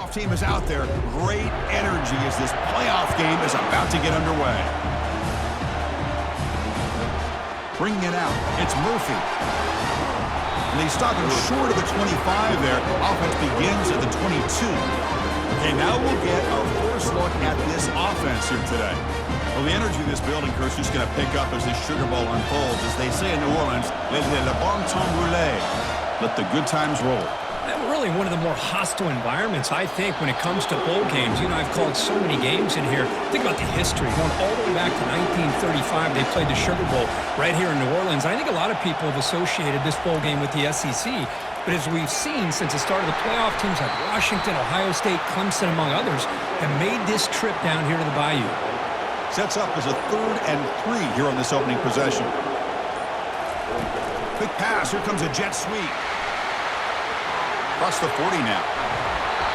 kickoff team is out there. Great energy as this playoff game is about to get underway. Bringing it out, it's Murphy. And they stop him short of the 25 there. Offense begins at the 22. Okay, now we'll get our first look at this offense here today. Well, the energy of this building, Chris, is going to pick up as this Sugar Bowl unfolds. As they say in New Orleans, le bon temps roulé. Let the good times roll. Really one of the more hostile environments, I think, when it comes to bowl games. You know, I've called so many games in here. Think about the history. Going all the way back to 1935, they played the Sugar Bowl right here in New Orleans. I think a lot of people have associated this bowl game with the SEC. But as we've seen since the start of the playoff, teams like Washington, Ohio State, Clemson, among others, have made this trip down here to the Bayou. Sets up as a 3rd and 3 here on this opening possession. Quick pass. Here comes a jet sweep. Across the 40 now.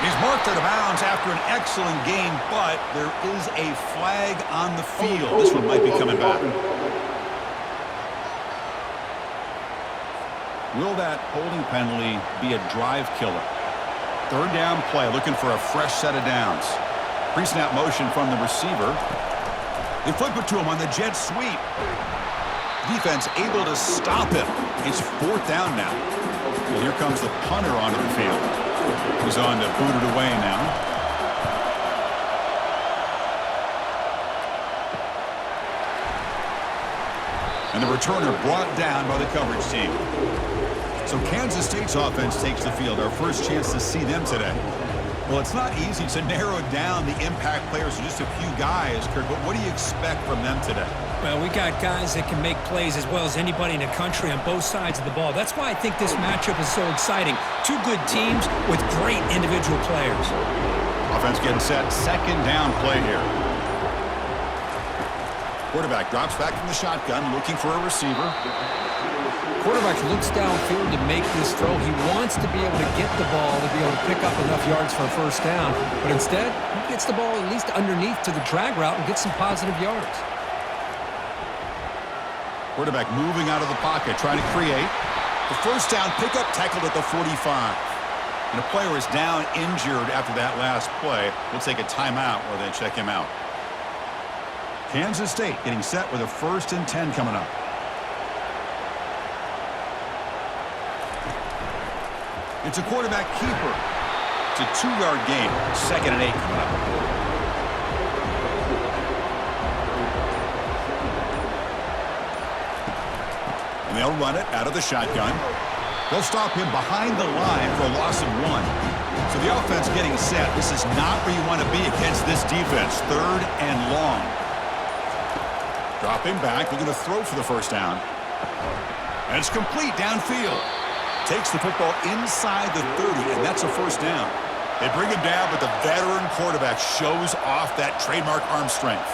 He's marked out of bounds after an excellent game, but there is a flag on the field. This one might be coming back. Will that holding penalty be a drive killer? 3rd down play, looking for a fresh set of downs. Pre-snap motion from the receiver. They flip it to him on the jet sweep. Defense able to stop him. It's 4th down now. Well, here comes the punter onto the field. He's on to boot it away now. And the returner brought down by the coverage team. So Kansas State's offense takes the field. Our first chance to see them today. Well, it's not easy to narrow down the impact players to just a few guys, Kirk, but what do you expect from them today? Well, we got guys that can make plays as well as anybody in the country on both sides of the ball. That's why I think this matchup is so exciting. Two good teams with great individual players. Offense getting set. 2nd down play here. Quarterback drops back from the shotgun, looking for a receiver. Quarterback looks downfield to make this throw. He wants to be able to get the ball to be able to pick up enough yards for a 1st down. But instead, he gets the ball at least underneath to the drag route and gets some positive yards. Quarterback moving out of the pocket, trying to create. The 1st down pickup tackled at the 45. And a player is down injured after that last play. We'll take a timeout while they check him out. Kansas State getting set with a 1st and 10 coming up. It's a quarterback keeper. It's a 2-yard gain. 2nd and 8 coming up. And they'll run it out of the shotgun. They'll stop him behind the line for a loss of 1. So the offense getting set. This is not where you want to be against this defense. 3rd and long. Dropping back. Looking to throw for the 1st down. And it's complete downfield. Takes the football inside the 30, and that's a 1st down. They bring him down, but the veteran quarterback shows off that trademark arm strength.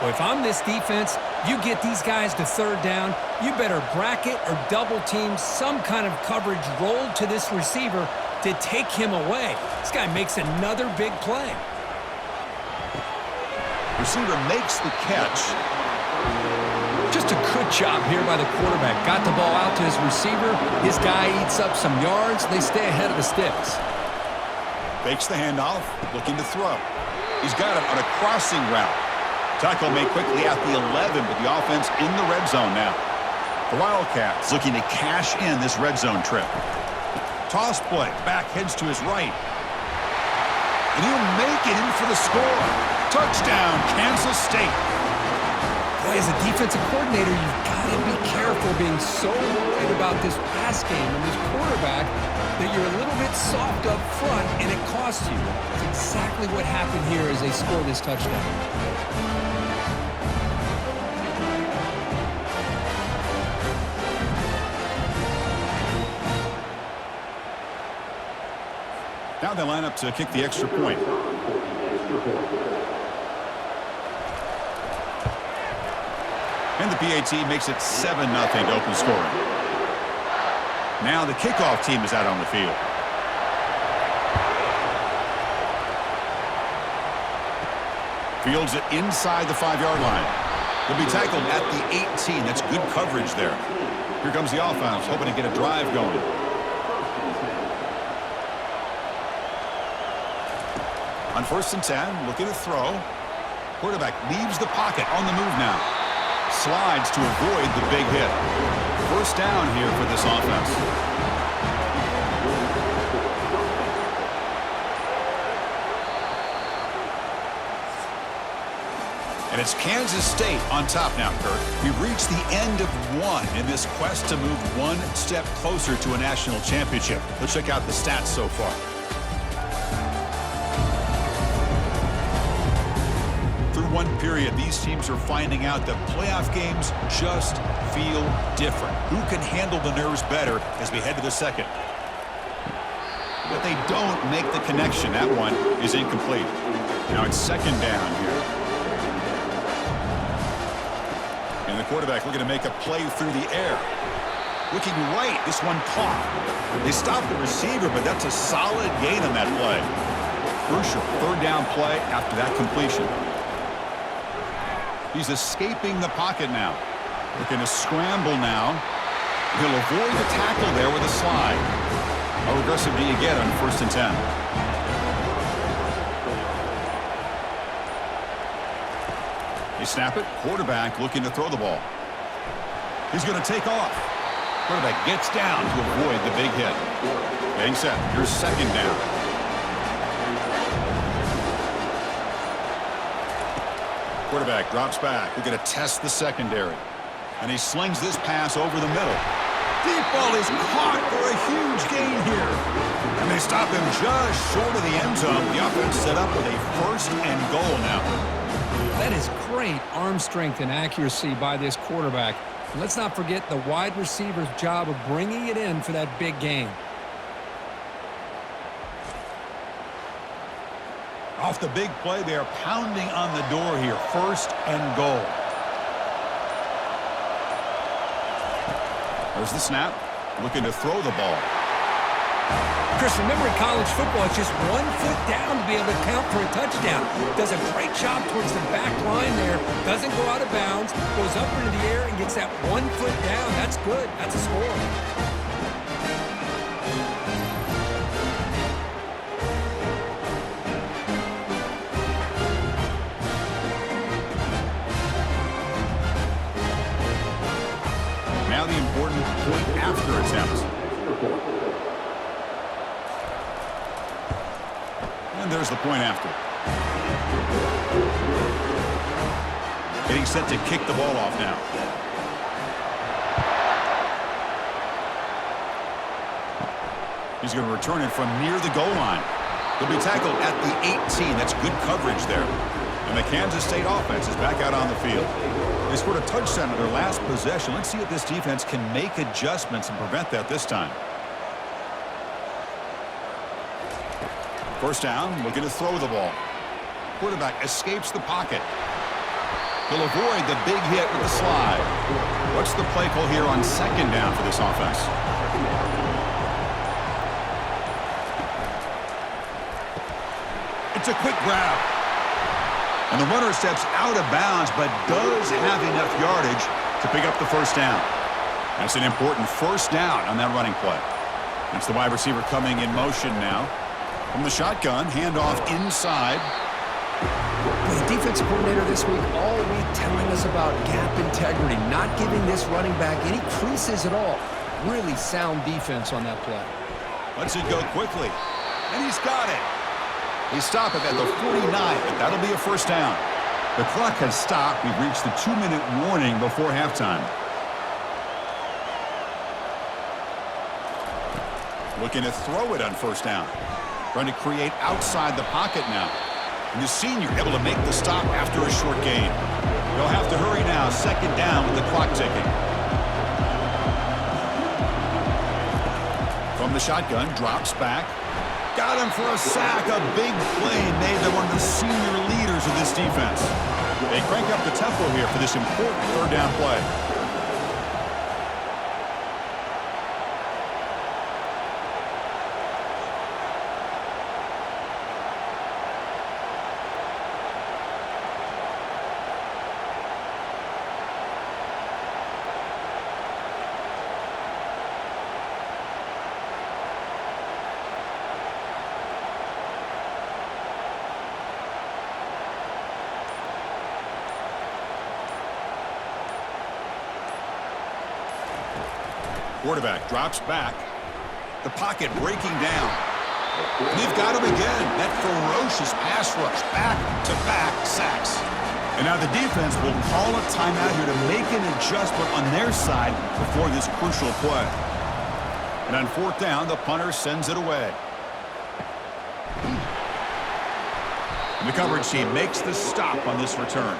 Well, if I'm this defense, you get these guys to 3rd down, you better bracket or double team some kind of coverage rolled to this receiver to take him away. This guy makes another big play. Receiver makes the catch. Just a good job here by the quarterback. Got the ball out to his receiver. His guy eats up some yards. They stay ahead of the sticks. Fakes the handoff, looking to throw. He's got it on a crossing route. Tackle made quickly at the 11, but the offense in the red zone now. The Wildcats looking to cash in this red zone trip. Toss play, back heads to his right. And he'll make it in for the score. Touchdown, Kansas State. Boy, as a defensive coordinator, you've got to be careful being so worried about this pass game and this quarterback that you're a little bit soft up front and it costs you. That's exactly what happened here as they score this touchdown. Now they line up to kick the extra point. And the PAT makes it 7-0 to open scoring. Now the kickoff team is out on the field. Fields it inside the 5-yard line. He'll be tackled at the 18. That's good coverage there. Here comes the offense, hoping to get a drive going. On 1st and 10, looking to throw. Quarterback leaves the pocket on the move now. Slides to avoid the big hit. 1st down here for this offense. And it's Kansas State on top now, Kirk. We've reached the end of one in this quest to move one step closer to a national championship. Let's check out the stats so far. Through one period, these teams are finding out that playoff games just feel different. Who can handle the nerves better as we head to the second? But they don't make the connection. That one is incomplete. Now it's 2nd down here. And the quarterback looking to make a play through the air. Looking right, this one caught. They stopped the receiver, but that's a solid gain on that play. Crucial 3rd down play after that completion. He's escaping the pocket now. Looking to scramble now. He'll avoid the tackle there with a slide. How aggressive do you get on 1st and 10? They snap it. Quarterback looking to throw the ball. He's going to take off. Quarterback gets down to avoid the big hit. Getting set. Here's 2nd down. Quarterback drops back. We're going to test the secondary. And he slings this pass over the middle. Deep ball is caught for a huge gain here. And they stop him just short of the end zone. The offense set up with a 1st and goal now. That is great arm strength and accuracy by this quarterback. And let's not forget the wide receiver's job of bringing it in for that big gain. Off the big play, they are pounding on the door here. 1st and goal. There's the snap. Looking to throw the ball. Chris, remember in college football, it's just 1 foot down to be able to count for a touchdown. Does a great job towards the back line there. Doesn't go out of bounds. Goes up into the air and gets that 1 foot down. That's good. That's a score. Now the important point after attempt. And there's the point after. Getting set to kick the ball off now. He's going to return it from near the goal line. He'll be tackled at the 18. That's good coverage there. And the Kansas State offense is back out on the field. They scored a touchdown in their last possession. Let's see if this defense can make adjustments and prevent that this time. 1st down, looking to throw the ball. Quarterback escapes the pocket. He'll avoid the big hit with the slide. What's the play call here on 2nd down for this offense? It's a quick grab. And the runner steps out of bounds, but does have enough yardage to pick up the 1st down. That's an important 1st down on that running play. It's the wide receiver coming in motion now. From the shotgun, handoff inside. Well, the defensive coordinator this week all week telling us about gap integrity, not giving this running back any creases at all. Really sound defense on that play. Lets it go quickly. And he's got it. They stop it at the 49, but that'll be a 1st down. The clock has stopped. We've reached the 2-minute warning before halftime. Looking to throw it on 1st down. Trying to create outside the pocket now. And the senior able to make the stop after a short gain. They'll have to hurry now. 2nd down with the clock ticking. From the shotgun, drops back. Got him for a sack. A big play made by one of the senior leaders of this defense. They crank up the tempo here for this important 3rd down play. Quarterback drops back. The pocket breaking down. And they've got him again. That ferocious pass rush. Back-to-back sacks. And now the defense will call a timeout here to make an adjustment on their side before this crucial play. And on fourth down, the punter sends it away. And the coverage team makes the stop on this return.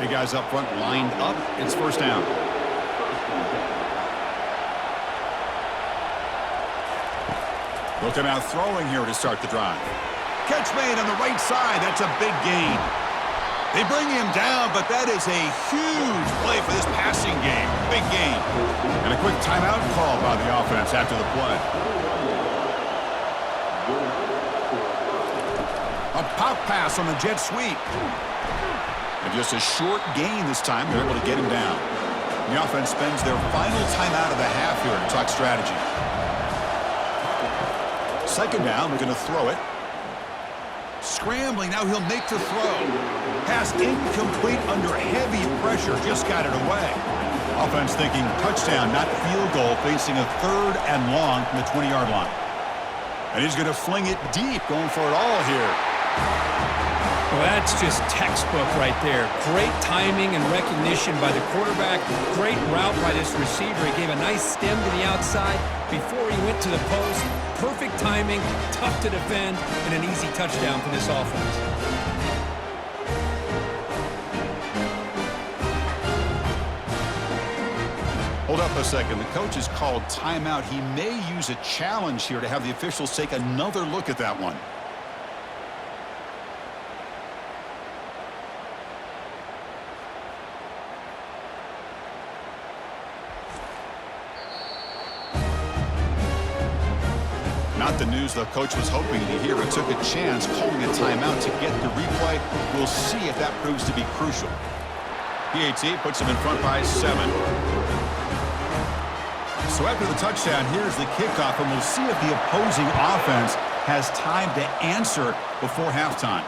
Big guys up front lined up. It's first down. They'll come out throwing here to start the drive. Catch made on the right side. That's a big gain. They bring him down, but that is a huge play for this passing game. Big gain. And a quick timeout call by the offense after the play. A pop pass on the jet sweep. And just a short gain this time. They're able to get him down. The offense spends their final timeout of the half here to talk strategy. Second down, we're going to throw it. Scrambling, now he'll make the throw. Pass incomplete under heavy pressure, just got it away. Offense thinking touchdown, not field goal, facing a third and long from the 20-yard line. And he's going to fling it deep, going for it all here. Well, that's just textbook right there. Great timing and recognition by the quarterback. Great route by this receiver. He gave a nice stem to the outside before he went to the post. Perfect timing, tough to defend, and an easy touchdown for this offense. Hold up a second. The coach has called timeout. He may use a challenge here to have the officials take another look at that one. Not the news the coach was hoping to hear, but took a chance calling a timeout to get the replay. We'll see if that proves to be crucial. PAT puts him in front by 7. So after the touchdown, here's the kickoff, and we'll see if the opposing offense has time to answer before halftime.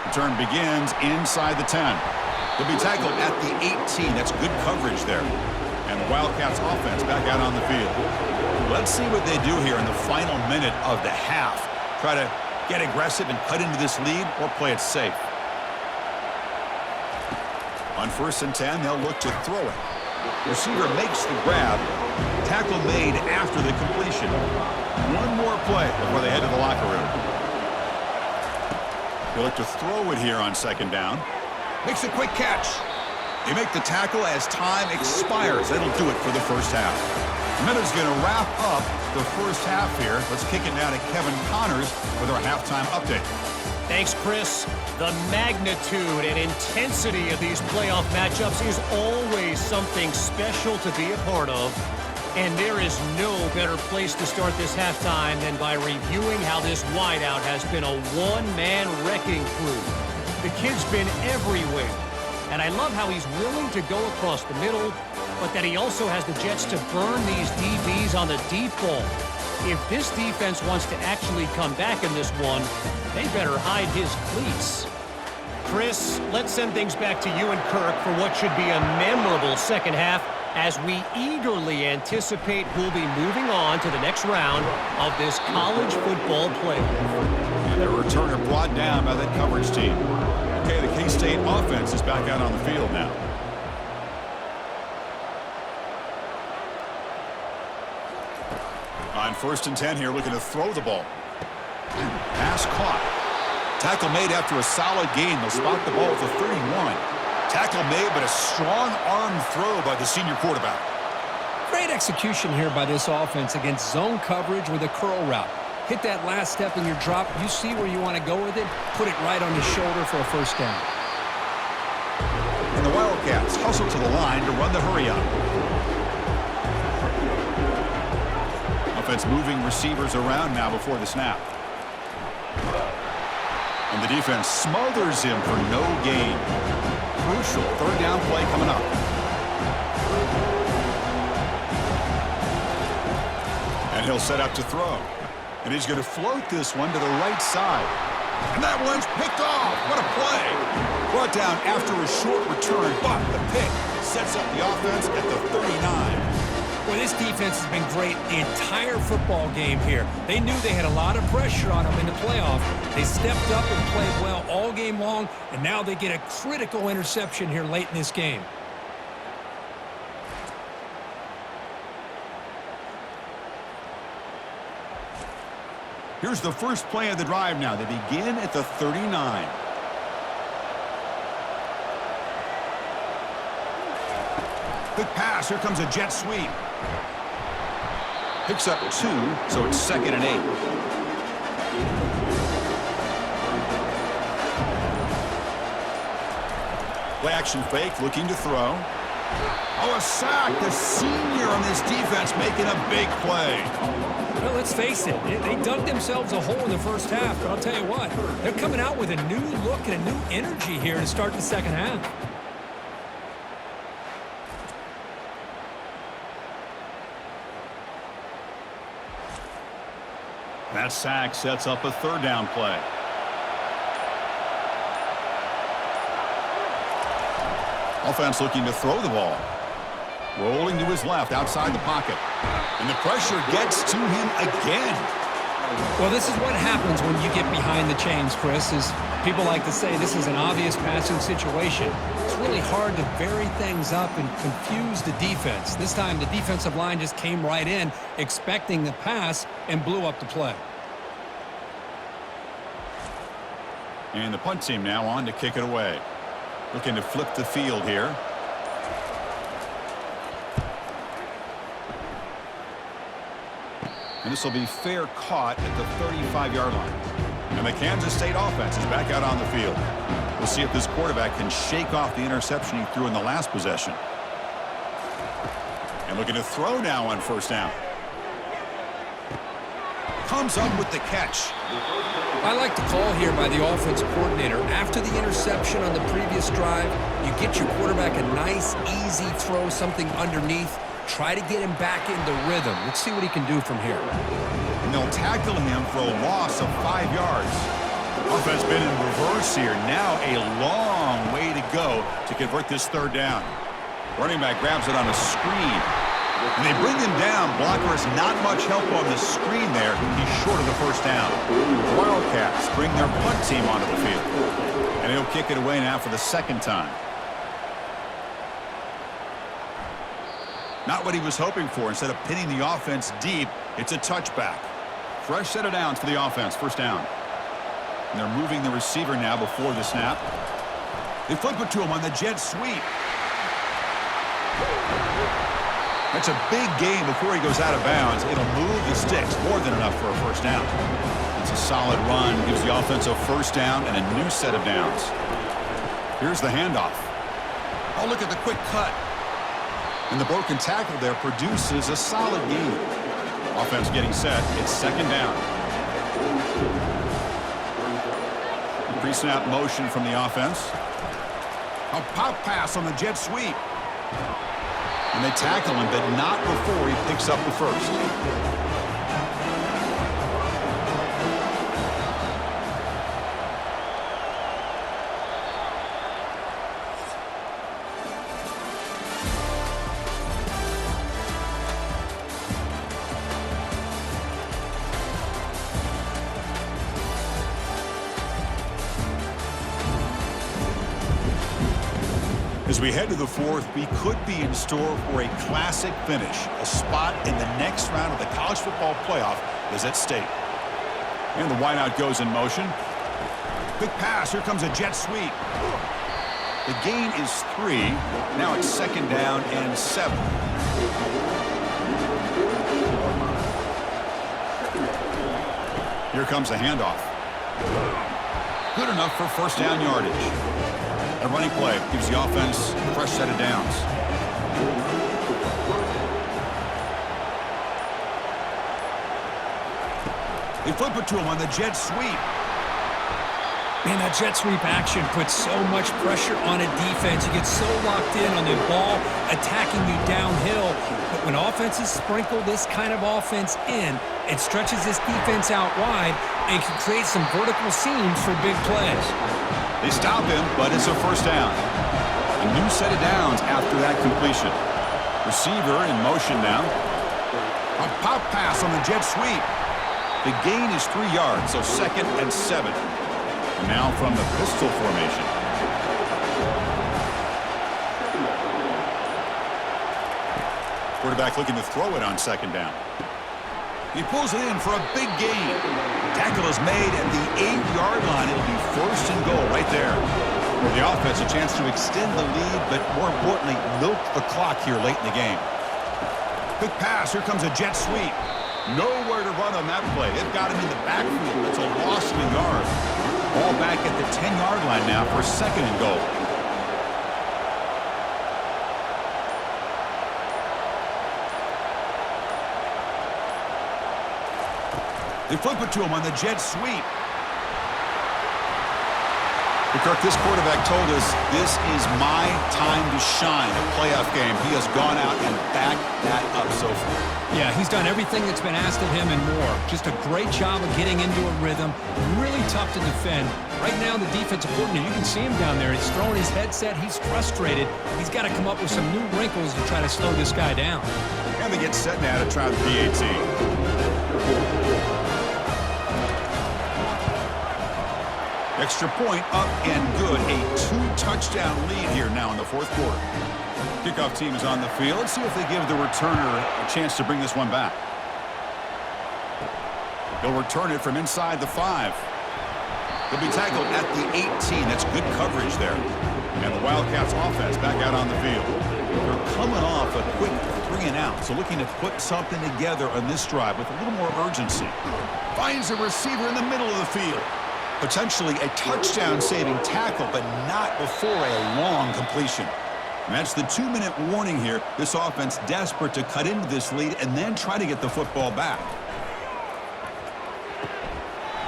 The turn begins inside the 10. They'll be tackled at the 18. That's good coverage there. And the Wildcats offense back out on the field. Let's see what they do here in the final minute of the half. Try to get aggressive and cut into this lead, or play it safe. On 1st and 10, they'll look to throw it. Receiver makes the grab. Tackle made after the completion. One more play before they head to the locker room. They'll look to throw it here on 2nd down. Makes a quick catch. They make the tackle as time expires. That'll do it for the first half. And that is going to wrap up the first half here. Let's kick it now to Kevin Connors with our halftime update. Thanks, Chris. The magnitude and intensity of these playoff matchups is always something special to be a part of. And there is no better place to start this halftime than by reviewing how this wideout has been a one-man wrecking crew. The kid's been everywhere. And I love how he's willing to go across the middle, but that he also has the jets to burn these DBs on the deep ball. If this defense wants to actually come back in this one, they better hide his cleats. Chris, let's send things back to you and Kirk for what should be a memorable second half as we eagerly anticipate who'll be moving on to the next round of this college football playoff. And the returner brought down by that coverage team. Okay, the K-State offense is back out on the field now. On 1st and 10 here, looking to throw the ball. Pass caught. Tackle made after a solid gain. They'll spot the ball at the 31. Tackle made, but a strong arm throw by the senior quarterback. Great execution here by this offense against zone coverage with a curl route. Hit that last step in your drop. You see where you want to go with it. Put it right on his shoulder for a first down. And the Wildcats hustle to the line to run the hurry-up. Offense moving receivers around now before the snap. And the defense smothers him for no gain. Crucial 3rd down play coming up. And he'll set up to throw. And he's going to float this one to the right side. And that one's picked off. What a play. Brought down after a short return, but the pick sets up the offense at the 39. Well, this defense has been great the entire football game here. They knew they had a lot of pressure on them in the playoff. They stepped up and played well all game long, and now they get a critical interception here late in this game. Here's the first play of the drive now. They begin at the 39. Quick pass. Here comes a jet sweep. Picks up 2, so it's 2nd and 8. Play action fake, looking to throw. Oh, a sack. The senior on this defense making a big play. Well, let's face it, they dug themselves a hole in the first half, but I'll tell you what, they're coming out with a new look and a new energy here to start the second half. That sack sets up a 3rd down play. Offense looking to throw the ball. Rolling to his left outside the pocket. And the pressure gets to him again. Well, this is what happens when you get behind the chains, Chris. As people like to say, this is an obvious passing situation. It's really hard to vary things up and confuse the defense. This time, the defensive line just came right in, expecting the pass, and blew up the play. And the punt team now on to kick it away. Looking to flip the field here. And this will be fair caught at the 35-yard line. And the Kansas State offense is back out on the field. We'll see if this quarterback can shake off the interception he threw in the last possession. And looking to throw now on 1st down. Comes up with the catch. I like the call here by the offensive coordinator. After the interception on the previous drive, you get your quarterback a nice, easy throw, something underneath. Try to get him back into rhythm. Let's see what he can do from here. And they'll tackle him for a loss of 5 yards. Offense been in reverse here. Now a long way to go to convert this 3rd down. Running back grabs it on a screen. And they bring him down. Blocker has not much help on the screen there. He's short of the 1st down. The Wildcats bring their punt team onto the field. And he'll kick it away now for the 2nd time. Not what he was hoping for. Instead of pinning the offense deep, it's a touchback. Fresh set of downs for the offense. 1st down. And they're moving the receiver now before the snap. They flip it to him on the jet sweep. That's a big gain before he goes out of bounds. It'll move the sticks more than enough for a 1st down. It's a solid run. Gives the offense a 1st down and a new set of downs. Here's the handoff. Oh, look at the quick cut. And the broken tackle there produces a solid gain. Offense getting set. It's 2nd down. Pre-snap motion from the offense. A pop pass on the jet sweep. And they tackle him, but not before he picks up the 1st. As we head to the 4th, we could be in store for a classic finish. A spot in the next round of the college football playoff is at stake. And the wideout goes in motion. Quick pass. Here comes a jet sweep. The gain is 3. Now it's 2nd down and 7. Here comes the handoff. Good enough for 1st down yardage. A running play gives the offense a fresh set of downs. They flip it to him on the jet sweep. Man, that jet sweep action puts so much pressure on a defense. You get so locked in on the ball attacking you downhill. But when offenses sprinkle this kind of offense in, it stretches this defense out wide and can create some vertical seams for big plays. They stop him, but it's a 1st down. A new set of downs after that completion. Receiver in motion now. A pop pass on the jet sweep. The gain is 3 yards, so 2nd and 7. And now from the pistol formation. Quarterback looking to throw it on 2nd down. He pulls it in for a big gain. Tackle is made at the 8-yard line. It'll be 1st and goal right there. For the offense, a chance to extend the lead, but more importantly, milk the clock here late in the game. Quick pass. Here comes a jet sweep. Nowhere to run on that play. They've got him in the backfield. It's a loss of a yard. Ball back at the 10-yard line now for 2nd and goal. They flip it to him on the jet sweep. Kirk, this quarterback told us this is my time to shine, a playoff game. He has gone out and backed that up so far. Yeah, he's done everything that's been asked of him and more. Just a great job of getting into a rhythm. Really tough to defend. Right now, the defensive coordinator, you can see him down there. He's throwing his headset. He's frustrated. He's got to come up with some new wrinkles to try to slow this guy down. And they get set now to try the PAT. Extra point up and good. A 2-touchdown lead here now in the 4th quarter. Kickoff team is on the field. Let's see if they give the returner a chance to bring this one back. They'll return it from inside the 5. They'll be tackled at the 18. That's good coverage there. And the Wildcats offense back out on the field. They're coming off a quick 3-and-out, so looking to put something together on this drive with a little more urgency. Finds a receiver in the middle of the field. Potentially a touchdown-saving tackle, but not before a long completion. And that's the 2-minute warning here. This offense desperate to cut into this lead and then try to get the football back.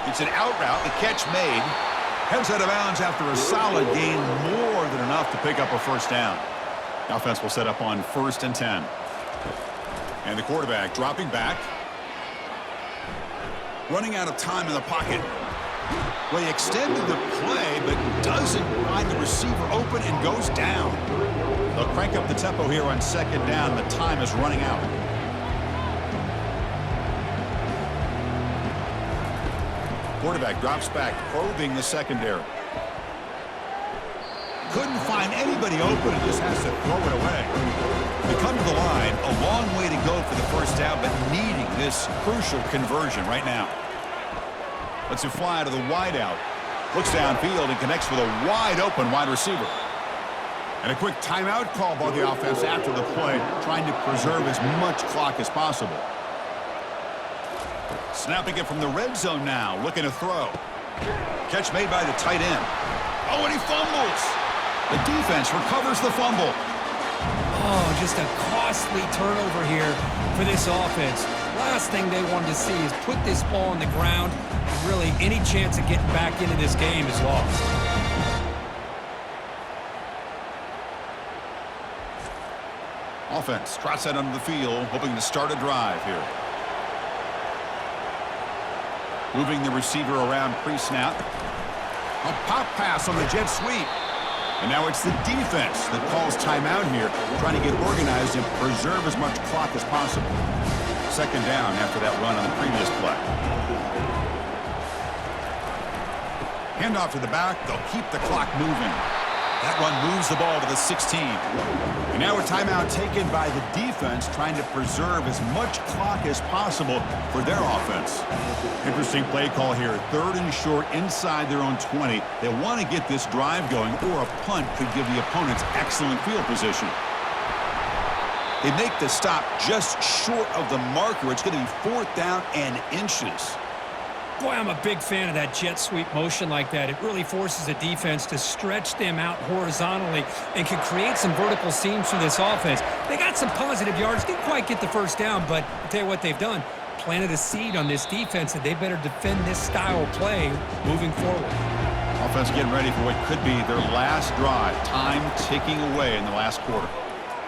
It's an out route. The catch made. Heads out of bounds after a solid gain, more than enough to pick up a 1st down. The offense will set up on 1st and 10. And the quarterback dropping back. Running out of time in the pocket. Well, he extended the play, but doesn't find the receiver open and goes down. They'll crank up the tempo here on 2nd down. The time is running out. Quarterback drops back, probing the secondary. Couldn't find anybody open and just has to throw it away. They come to the line, a long way to go for the 1st down, but needing this crucial conversion right now. Lets it fly to the wideout. Looks downfield and connects with a wide-open wide receiver. And a quick timeout call by the offense after the play, trying to preserve as much clock as possible. Snapping it from the red zone now, looking to throw. Catch made by the tight end. Oh, and he fumbles. The defense recovers the fumble. Oh, just a costly turnover here for this offense. Last thing they wanted to see is put this ball on the ground. And really, any chance of getting back into this game is lost. Offense trots out onto the field, hoping to start a drive here. Moving the receiver around pre-snap. A pop pass on the jet sweep. And now it's the defense that calls timeout here, trying to get organized and preserve as much clock as possible. 2nd down after that run on the previous play. Handoff to the back. They'll keep the clock moving. That run moves the ball to the 16. And now a timeout taken by the defense, trying to preserve as much clock as possible for their offense. Interesting play call here. 3rd and short inside their own 20. They want to get this drive going, or a punt could give the opponents excellent field position. They make the stop just short of the marker. It's going to be 4th down and inches. Boy, I'm a big fan of that jet sweep motion like that. It really forces the defense to stretch them out horizontally and can create some vertical seams for this offense. They got some positive yards. Didn't quite get the 1st down, but I'll tell you what they've done. Planted a seed on this defense, and they better defend this style of play moving forward. Offense getting ready for what could be their last drive. Time ticking away in the last quarter.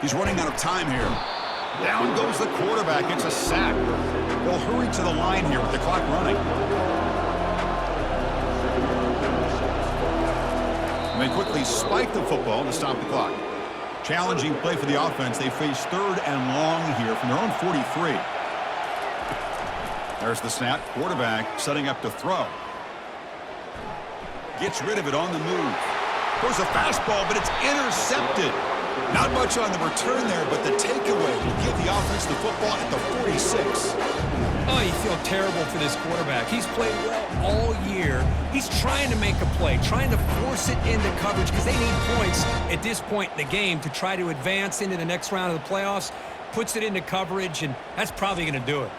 He's running out of time here. Down goes the quarterback. It's a sack. They'll hurry to the line here with the clock running. And they quickly spike the football to stop the clock. Challenging play for the offense. They face 3rd and long here from their own 43. There's the snap. Quarterback setting up to throw. Gets rid of it on the move. Throws a fastball, but it's intercepted. Not much on the return there, but the takeaway will give the offense the football at the 46. Oh, you feel terrible for this quarterback. He's played well all year. He's trying to make a play, trying to force it into coverage because they need points at this point in the game to try to advance into the next round of the playoffs. Puts it into coverage, and that's probably going to do it.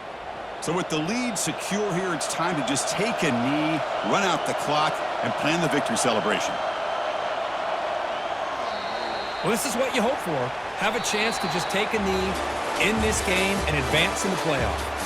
So with the lead secure here, it's time to just take a knee, run out the clock, and plan the victory celebration. Well, this is what you hope for. Have a chance to just take a knee in this game and advance in the playoff.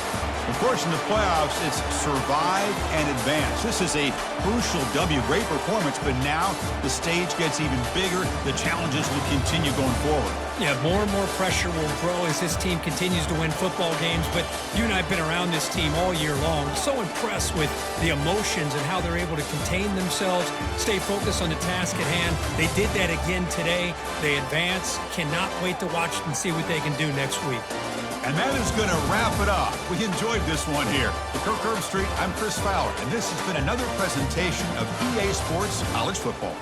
Of course, in the playoffs, it's survive and advance. This is a crucial W. Great performance, but now the stage gets even bigger. The challenges will continue going forward. Yeah, more and more pressure will grow as this team continues to win football games, but you and I have been around this team all year long. So impressed with the emotions and how they're able to contain themselves, stay focused on the task at hand. They did that again today. They advance. Cannot wait to watch and see what they can do next week. And that is going to wrap it up. We enjoyed this one here. For Kirk Herbstreit, I'm Chris Fowler, and this has been another presentation of EA Sports College Football.